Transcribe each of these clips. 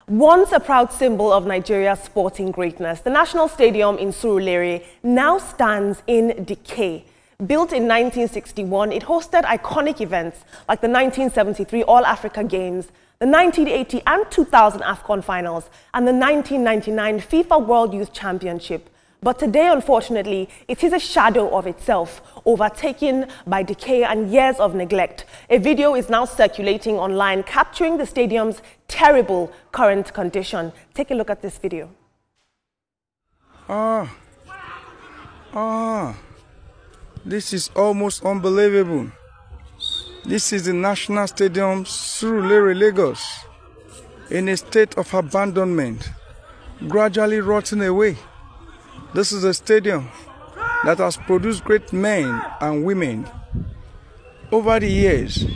Once a proud symbol of Nigeria's sporting greatness, the National Stadium in Surulere now stands in decay. Built in 1961, it hosted iconic events like the 1973 All-Africa Games, the 1980 and 2000 AFCON finals, and the 1999 FIFA World Youth Championship. But today, unfortunately, it is a shadow of itself, overtaken by decay and years of neglect. A video is now circulating online, capturing the stadium's terrible current condition. Take a look at this video. This is almost unbelievable. This is the National Stadium, Surulere, Lagos, in a state of abandonment, gradually rotting away. This is a stadium that has produced great men and women. Over the years,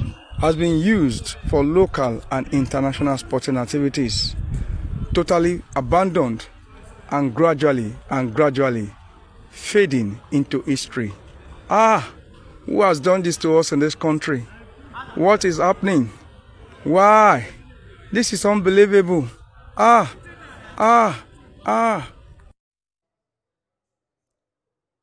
has been used for local and international sporting activities. Totally abandoned and gradually fading into history. Who has done this to us in this country? What is happening? Why? This is unbelievable.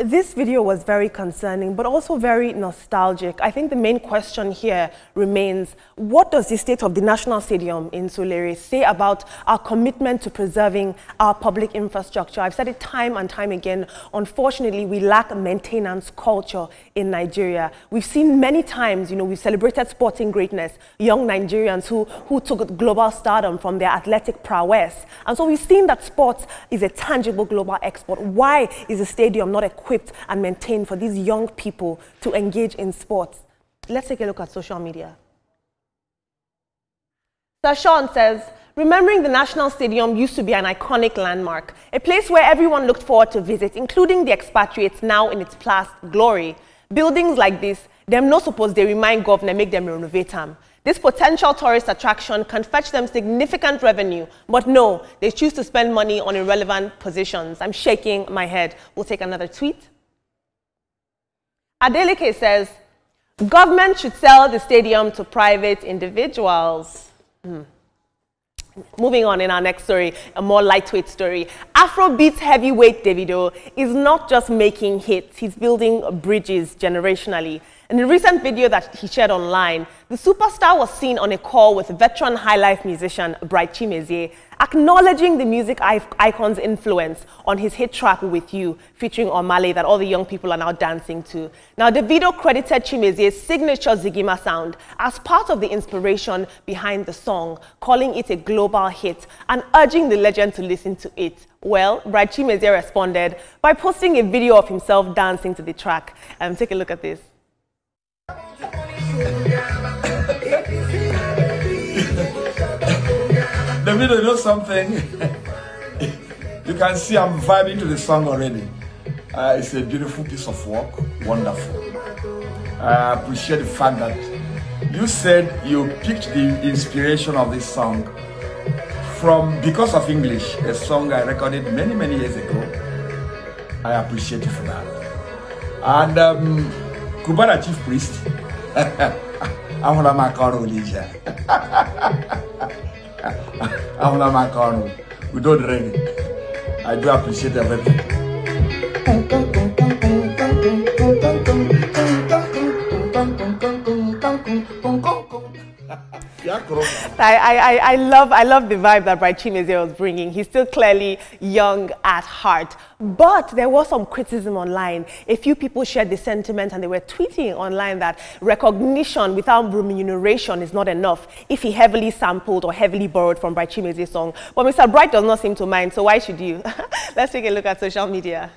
This video was very concerning, but also very nostalgic. I think the main question here remains, what does the state of the National Stadium in Surulere say about our commitment to preserving our public infrastructure? I've said it time and time again. Unfortunately, we lack maintenance culture in Nigeria. We've seen many times, we've celebrated sporting greatness, young Nigerians who took global stardom from their athletic prowess. And so we've seen that sports is a tangible global export. Why is the stadium not equipped and maintained for these young people to engage in sports? Let's take a look at social media. Sir Sean says, remembering the National Stadium used to be an iconic landmark, a place where everyone looked forward to visit, including the expatriates now in its past glory. Buildings like this, them no suppose they remind governor make them renovate them. This potential tourist attraction can fetch them significant revenue, but no, they choose to spend money on irrelevant positions. I'm shaking my head. We'll take another tweet. Adeleke says, government should sell the stadium to private individuals. Moving on in our next story, a more lightweight story. Afrobeat heavyweight Davido is not just making hits, he's building bridges generationally. In the recent video that he shared online, the superstar was seen on a call with veteran highlife musician Bright Chimezie, acknowledging the music icon's influence on his hit track With You, featuring Omale, that all the young people are now dancing to. Now, Davido credited Chimezie's signature Zigima sound as part of the inspiration behind the song, calling it a global hit and urging the legend to listen to it. Well, Bright Chimezie responded by posting a video of himself dancing to the track. Take a look at this. Davido, you know something? You can see I'm vibing to the song already. It's a beautiful piece of work, wonderful. I appreciate the fact that you said you picked the inspiration of this song from Because of English, a song I recorded many years ago. I appreciate you for that. And Kubana Chief Priest, I want to make I want to make our we don't ready. I do appreciate everything. I love the vibe that Bright Chimezie was bringing. He's still clearly young at heart. But there was some criticism online. A few people shared the sentiment and they were tweeting online that recognition without remuneration is not enough if he heavily sampled or heavily borrowed from Bright Chimezie's song. But Mr. Bright does not seem to mind, so why should you? Let's take a look at social media.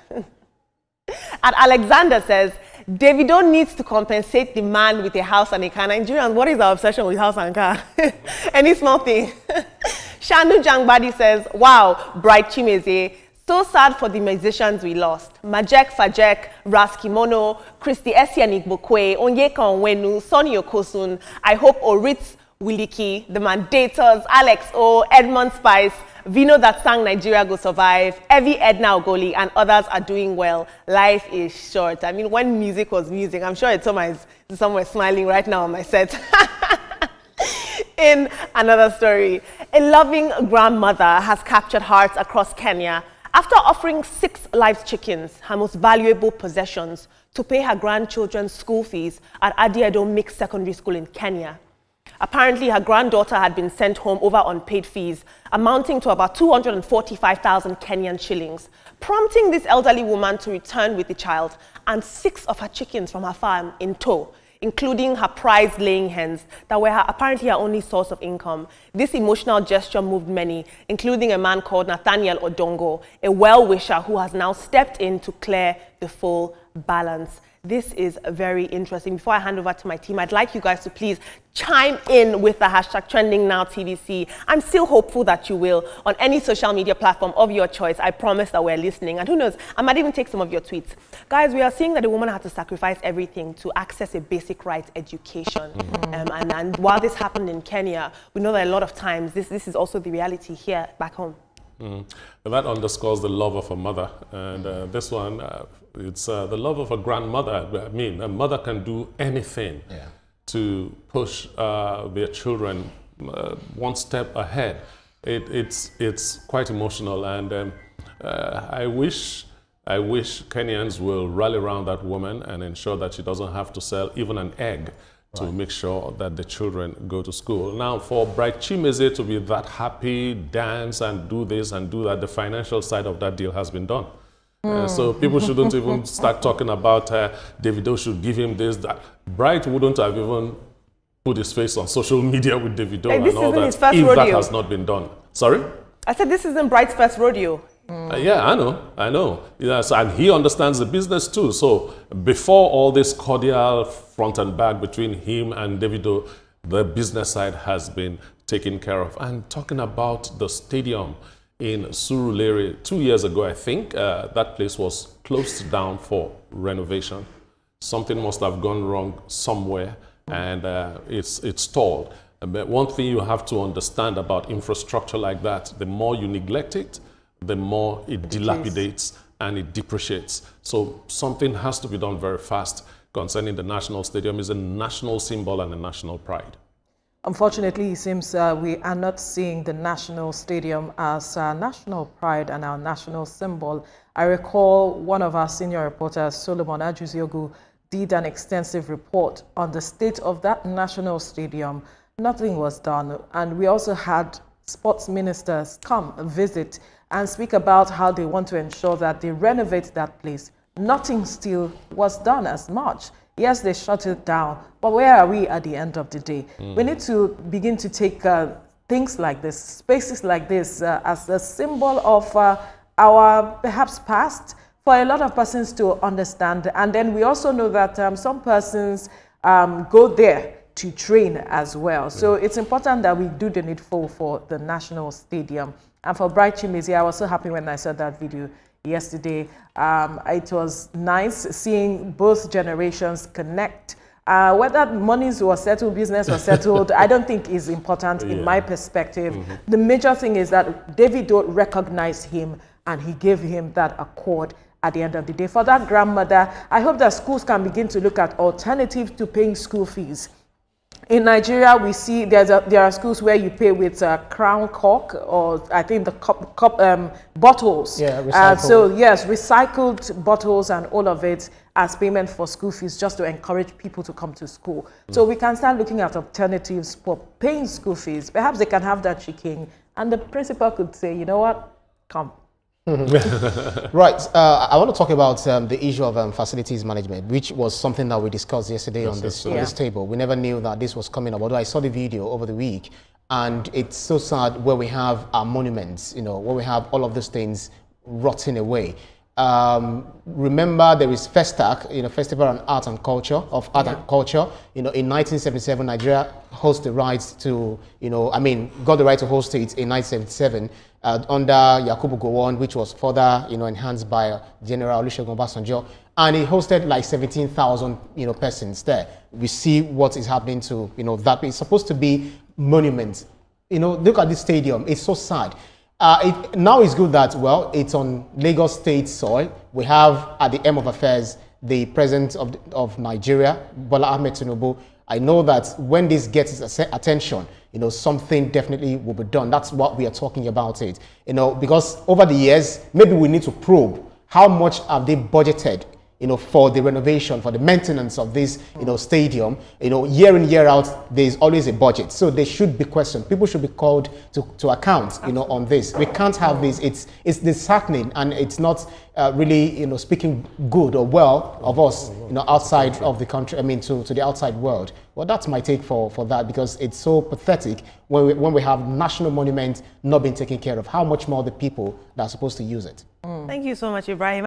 And Alexander says, Davido needs to compensate the man with a house and a car. Nigerians, what is our obsession with house and car? Any small thing. Shandu Jangbadi says, wow, Bright Chimezie, so sad for the musicians we lost. Majek Fajek, Ras Kimono, Christy Esianik Bokwe, Onyeka Onwenu, Sonny Okosun, I hope Oritz Wiliki, The Mandators, Alex O, Edmond Spice, Vino that sang Nigeria Go Survive, Evie Edna Ogoli, and others are doing well. Life is short. I mean, when music was music, I'm sure it's somewhere smiling right now on my set. In another story, a loving grandmother has captured hearts across Kenya after offering 6 live chickens, her most valuable possessions, to pay her grandchildren's school fees at Adiedo Mixed Secondary School in Kenya. Apparently, her granddaughter had been sent home over unpaid fees, amounting to about 245,000 Kenyan shillings, prompting this elderly woman to return with the child and 6 of her chickens from her farm in tow, including her prized laying hens that were apparently her only source of income. This emotional gesture moved many, including a man called Nathaniel Odongo, a well-wisher who has now stepped in to clear the full balance. This is very interesting. Before I hand over to my team, I'd like you guys to please chime in with the hashtag #TrendingNowTVC. I'm still hopeful that you will on any social media platform of your choice. I promise that we're listening. And who knows, I might even take some of your tweets. Guys, we are seeing that a woman had to sacrifice everything to access a basic right education. And while this happened in Kenya, we know that a lot of times this is also the reality here back home. That underscores the love of a mother. And this one, it's the love of a grandmother. I mean, a mother can do anything to push their children one step ahead. It's quite emotional, and I wish Kenyans will rally around that woman and ensure that she doesn't have to sell even an egg to make sure that the children go to school. Now, for Bright Chimeze to be that happy, dance and do this and do that, the financial side of that deal has been done. So people shouldn't even start talking about Davido should give him this, that. Bright wouldn't have even put his face on social media with Davido and all that if that has not been done. Sorry? I said this isn't Bright's first rodeo. Yeah, I know. Yes, and he understands the business too. So before all this cordial front and back between him and Davido, the business side has been taken care of. And talking about the stadium in Surulere, 2 years ago, I think, that place was closed down for renovation. Something must have gone wrong somewhere, and it's stalled. But one thing you have to understand about infrastructure like that, the more you neglect it, the more it dilapidates and it depreciates. So something has to be done very fast concerning the national stadium. Is a national symbol and a national pride. Unfortunately, it seems we are not seeing the national stadium as our national pride and our national symbol. I recall one of our senior reporters, Solomon Ajuziogu, did an extensive report on the state of that national stadium. Nothing was done. And we also had sports ministers come visit and speak about how they want to ensure that they renovate that place. Nothing still was done as much. Yes, they shut it down, but where are we at the end of the day? We need to begin to take things like this, spaces like this, as a symbol of our perhaps past for a lot of persons to understand. And then we also know that some persons go there to train as well. So it's important that we do the needful for the national stadium. And for Bright Chimeze, I was so happy when I saw that video yesterday. It was nice seeing both generations connect. Whether monies were settled, business was settled, I don't think is important in my perspective. The major thing is that Davido recognized him and he gave him that accord at the end of the day. For that grandmother, I hope that schools can begin to look at alternatives to paying school fees. In Nigeria, we see there are schools where you pay with crown cork, or I think the bottles. Yeah, so yes, recycled bottles and all of it as payment for school fees, just to encourage people to come to school. So we can start looking at alternatives for paying school fees. Perhaps they can have that chicken, and the principal could say, you know what, come. Right. I want to talk about the issue of facilities management, which was something that we discussed yesterday on this table. We never knew that this was coming up, although I saw the video over the week, and it's so sad where we have our monuments, you know, where we have all of those things rotting away. Remember, there is FESTAC, you know, Festival on Art and Culture, and Culture. You know, in 1977, Nigeria hosts the rights to, you know, got the right to host it in 1977 under Yakubu Gowon, which was further, you know, enhanced by General Olusegun Obasanjo, and it hosted like 17,000, you know, persons there. We see what is happening to, you know, that it's supposed to be monuments. You know, look at this stadium; it's so sad. Now it's good that, well, it's on Lagos State soil. We have, at the end of affairs, the president of Nigeria, Bola Ahmed Tinubu, I know that when this gets attention, you know, something definitely will be done. That's what we are talking about it. You know, because over the years, maybe we need to probe how much have they budgeted, you know, for the renovation, for the maintenance of this, you know, stadium. You know, year in, year out, there's always a budget. So they should be questioned. People should be called to account, you know, on this. We can't have this. It's disheartening, and it's not really, you know, speaking good or well of us, you know, outside of the country, I mean, to the outside world. Well, that's my take for that, because it's so pathetic when we have national monuments not being taken care of. How much more the people that are supposed to use it? Thank you so much, Ibrahim.